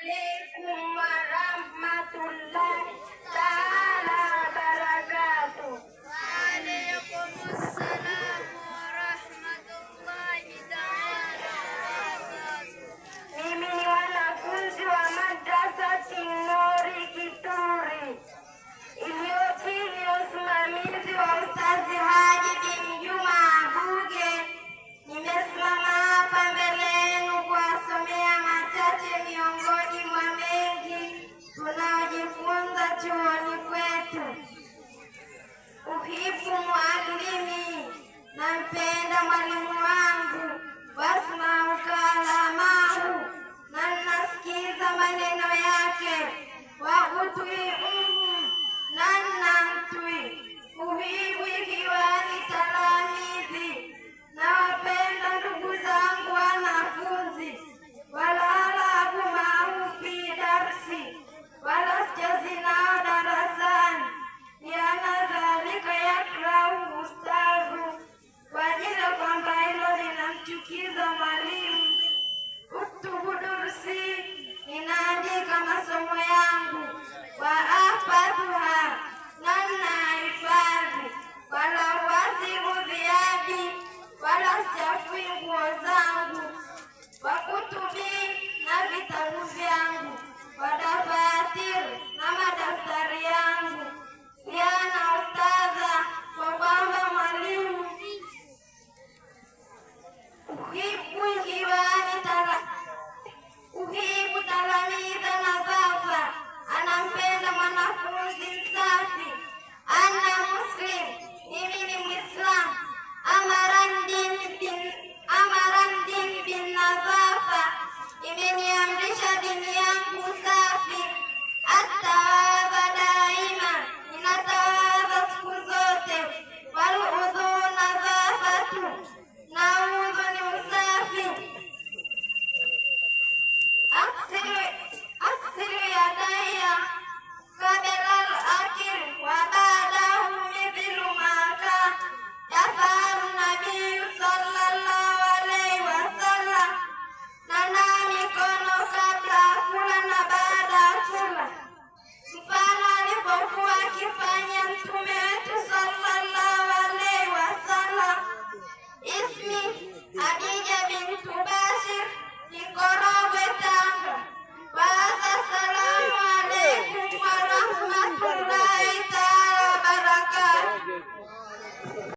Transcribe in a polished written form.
alaikum warahmatullahi taala wabarakatuh. Waalaikumsalam warahmatullahi taala wabarakatuh. Mimi ni wanafunzi wa madrasati Nuri Kituri iliyo chini ya usimamizi wa Ustazi Haji bin Juma Abuge. Nimesimama hapa mbele yenu kuwasomea machache miongoni mwa mengi tunaojifunza chuoni kwetu. Uhibu mualimi, nampenda mwalimu wangu, wasmau kalamahu, na nasikiza maneno yake, wa utiiuhu, na namtii. Uhibu ikiwani talamidhi, nawapenda ndugu zangu wanafunzi, walalabu mahu fi darsi, wala sichezi nao darasani, yana dhalika yakrahu ustadhu, kwa ajili kwamba hilo linamchukiza mwalimu. Uktubu dursi, ninaandika masomo yangu, wa ahfadhuha, na ninahifadhi, wala uwadhibu dhiabi, wala sichafui nguo zangu, wa kutubi, na vitabu vyangu, wa dafatir, na madaftari yangu. Yana ustadha, kwa kwamba mwalimu uhibu talamidha nadhafa, anampenda mwanafunzi msafi. Ana muslim, mimi ni Muislam. Amaran din bin nadhafa, imeniamrisha